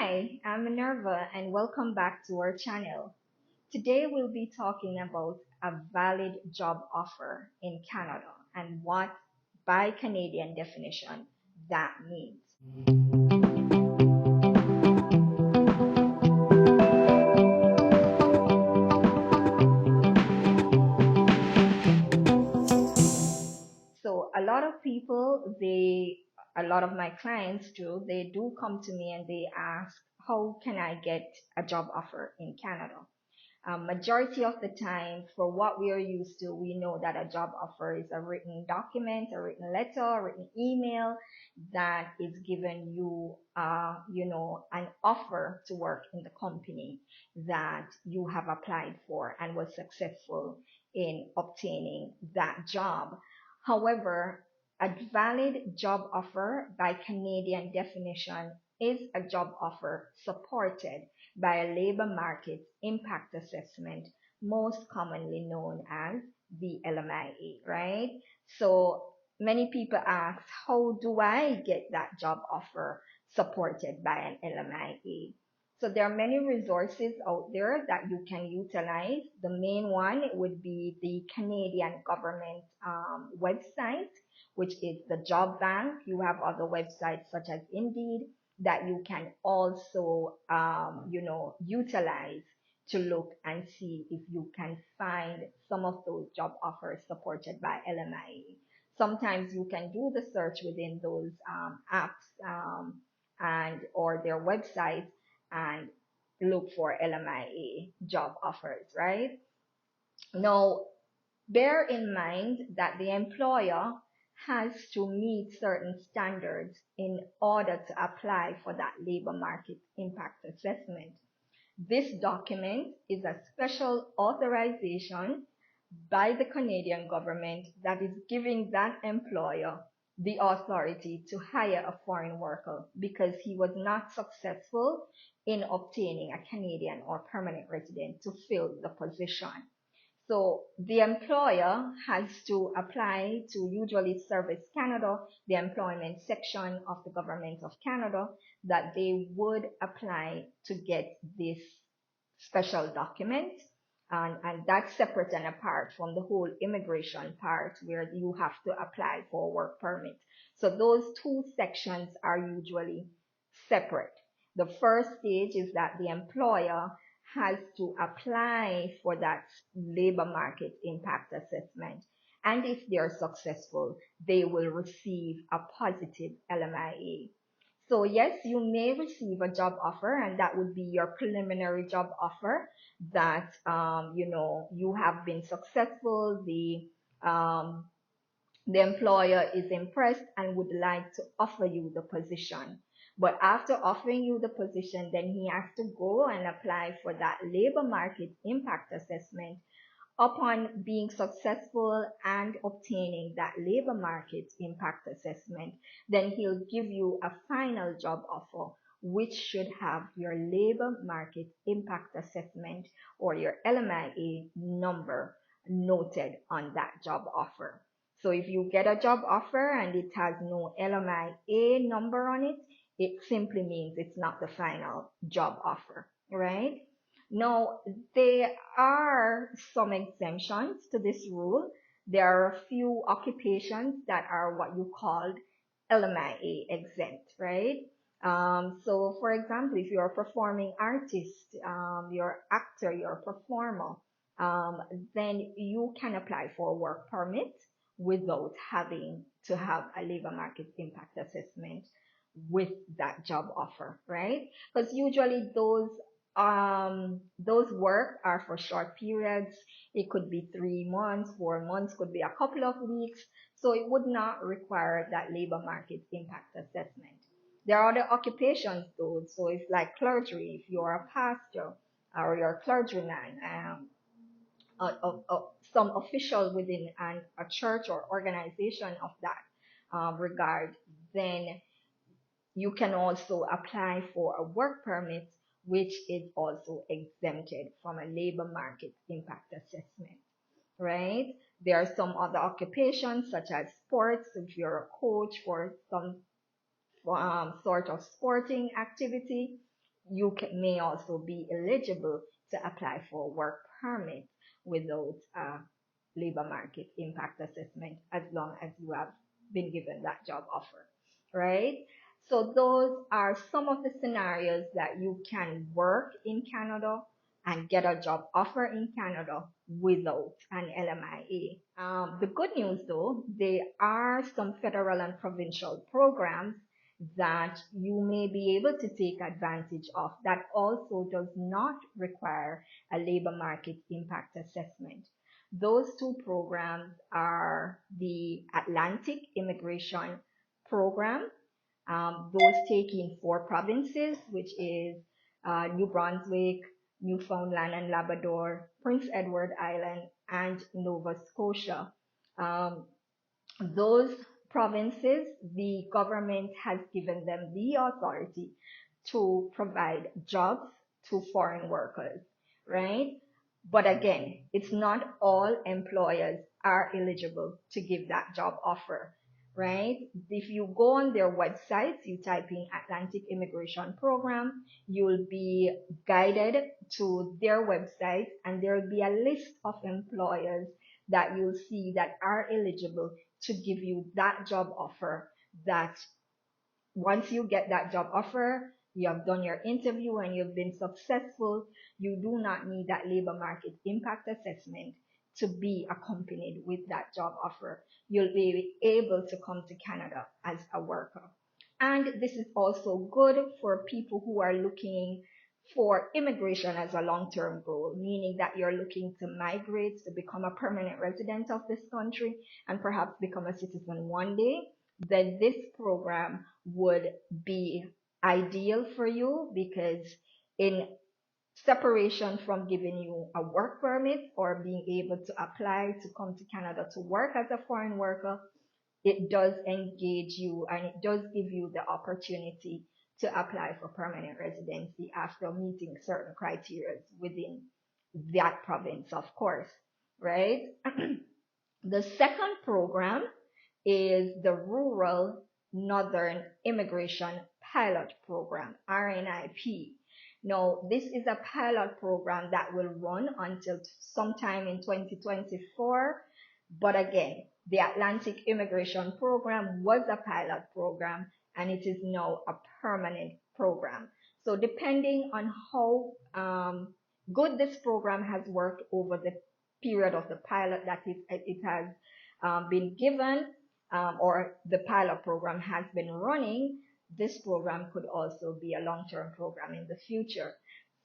Hi, I'm Minerva and welcome back to our channel. Today we'll be talking about a valid job offer in Canada and what, by Canadian definition, that means. So a lot of my clients too, they do come to me and they ask, how can I get a job offer in Canada? Majority of the time, for what we are used to, we know that a job offer is a written document, a written letter, a written email that is given you, an offer to work in the company that you have applied for and was successful in obtaining that job. However, a valid job offer by Canadian definition is a job offer supported by a labor market impact assessment, most commonly known as the LMIA, right? So many people ask, how do I get that job offer supported by an LMIA? So there are many resources out there that you can utilize. The main one would be the Canadian government website, which is the job bank. You have other websites such as Indeed that you can also, utilize to look and see if you can find some of those job offers supported by LMIA. Sometimes you can do the search within those apps and or their websites and look for LMIA job offers, right? Now, bear in mind that the employer has to meet certain standards in order to apply for that labor market impact assessment. This document is a special authorization by the Canadian government that is giving that employer the authority to hire a foreign worker because he was not successful in obtaining a Canadian or permanent resident to fill the position. So the employer has to apply to usually Service Canada, the employment section of the government of Canada, that they would apply to get this special document. And that's separate and apart from the whole immigration part where you have to apply for a work permit. So those two sections are usually separate. The first stage is that the employer has to apply for that labor market impact assessment. And if they are successful, they will receive a positive LMIA. So yes, you may receive a job offer, and that would be your preliminary job offer that you have been successful. The employer is impressed and would like to offer you the position. But after offering you the position, then he has to go and apply for that labor market impact assessment. Upon being successful and obtaining that labor market impact assessment, then he'll give you a final job offer, which should have your labor market impact assessment or your LMIA number noted on that job offer. So if you get a job offer and it has no LMIA number on it, it simply means it's not the final job offer, right? Now, there are some exemptions to this rule. There are a few occupations that are what you called LMIA exempt, right? So, for example, if you're a performing artist, you're an actor, you're a performer, then you can apply for a work permit without having to have a labor market impact assessment with that job offer, right? Because usually those work are for short periods. It could be 3 months, 4 months, could be a couple of weeks. So it would not require that labor market impact assessment. There are other occupations though. So it's like clergy, if you're a pastor or you're a clergyman, some official within a church or organization of that regard, then you can also apply for a work permit, which is also exempted from a labor market impact assessment, right? There are some other occupations such as sports, if you're a coach for some sort of sporting activity, may also be eligible to apply for work permit without labor market impact assessment as long as you have been given that job offer, right? So those are some of the scenarios that you can work in Canada and get a job offer in Canada without an LMIA. The good news though, there are some federal and provincial programs that you may be able to take advantage of that also does not require a labor market impact assessment. Those two programs are the Atlantic Immigration Program, those taking four provinces, which is New Brunswick, Newfoundland and Labrador, Prince Edward Island, and Nova Scotia. Um, those provinces, the government has given them the authority to provide jobs to foreign workers, right? But again, it's not all employers are eligible to give that job offer, right? If you go on their websites, you type in Atlantic Immigration Program, you'll be guided to their website and there'll be a list of employers that you'll see that are eligible to give you that job offer. That once you get that job offer, you have done your interview and you've been successful, you do not need that labor market impact assessment to be accompanied with that job offer. You'll be able to come to Canada as a worker. And this is also good for people who are looking for immigration as a long-term goal, meaning that you're looking to migrate to become a permanent resident of this country and perhaps become a citizen one day, then this program would be ideal for you because in separation from giving you a work permit or being able to apply to come to Canada to work as a foreign worker, it does engage you and it does give you the opportunity to apply for permanent residency after meeting certain criteria within that province, of course, right? The second program is the Rural Northern Immigration Pilot Program, RNIP. Now, this is a pilot program that will run until sometime in 2024. But again, the Atlantic Immigration Program was a pilot program and it is now a permanent program. So depending on how good this program has worked over the period of the pilot that it has been given, or the pilot program has been running, this program could also be a long-term program in the future.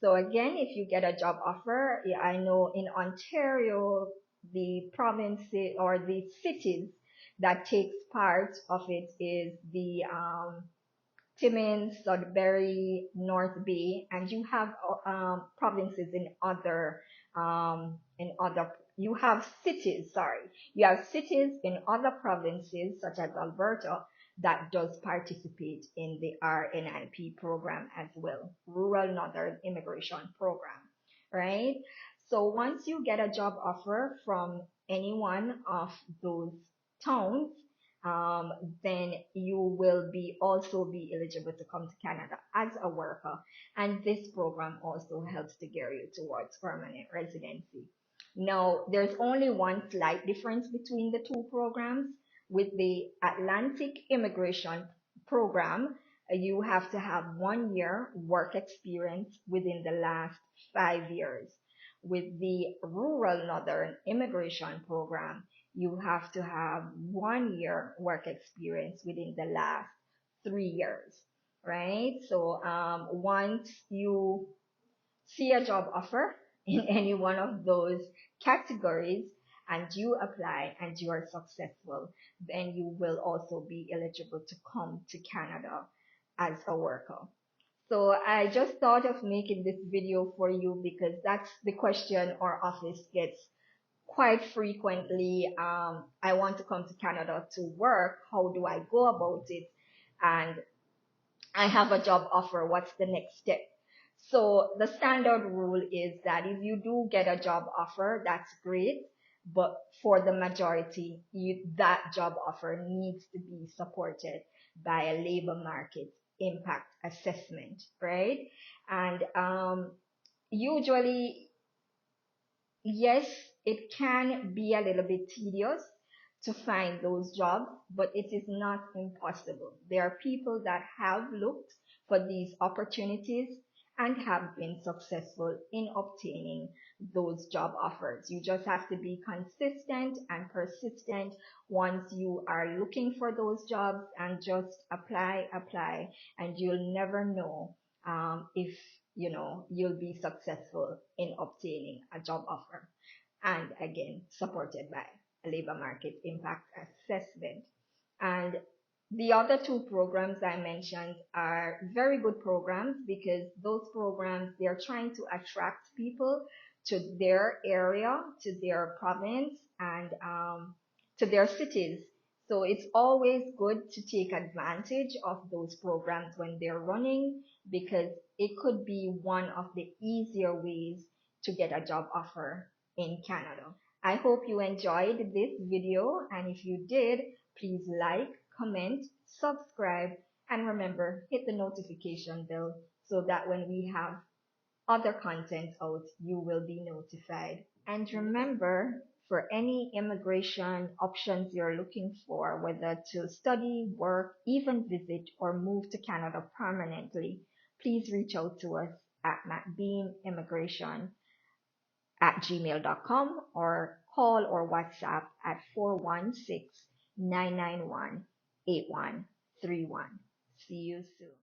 So again, if you get a job offer, I know in Ontario, the provinces or the cities that takes part of it is the Timmins, Sudbury, North Bay, and you have provinces you have cities, sorry, you have cities in other provinces such as Alberta that does participate in the RNIP program as well, Rural Northern Immigration Program, right? So once you get a job offer from any one of those towns, um, then you will be also be eligible to come to Canada as a worker. And this program also helps to gear you towards permanent residency. Now, there's only one slight difference between the two programs. With the Atlantic Immigration Program, you have to have 1 year work experience within the last 5 years. With the Rural Northern Immigration Program, you have to have 1 year work experience within the last 3 years, right? So once you see a job offer in any one of those categories and you apply and you are successful, then you will also be eligible to come to Canada as a worker. So I just thought of making this video for you because that's the question our office gets quite frequently. I want to come to Canada to work. How do I go about it? And I have a job offer. What's the next step? So the standard rule is that if you do get a job offer, that's great. But for the majority, that job offer needs to be supported by a labor market impact assessment, right? And usually, yes, it can be a little bit tedious to find those jobs, but it is not impossible. There are people that have looked for these opportunities and have been successful in obtaining those job offers. You just have to be consistent and persistent once you are looking for those jobs, and just apply, and you'll never know if you'll be successful in obtaining a job offer. And again, supported by a labor market impact assessment. And the other two programs I mentioned are very good programs, because those programs, they're trying to attract people to their area, to their province, and to their cities. So it's always good to take advantage of those programs when they're running, because it could be one of the easier ways to get a job offer in Canada. I hope you enjoyed this video, and if you did, please like, comment, subscribe, and remember, hit the notification bell so that when we have other content out, you will be notified. And remember, for any immigration options you're looking for, whether to study, work, even visit, or move to Canada permanently, please reach out to us at macbeanimmigration@gmail.com, or call or WhatsApp at 416 991 8131. See you soon.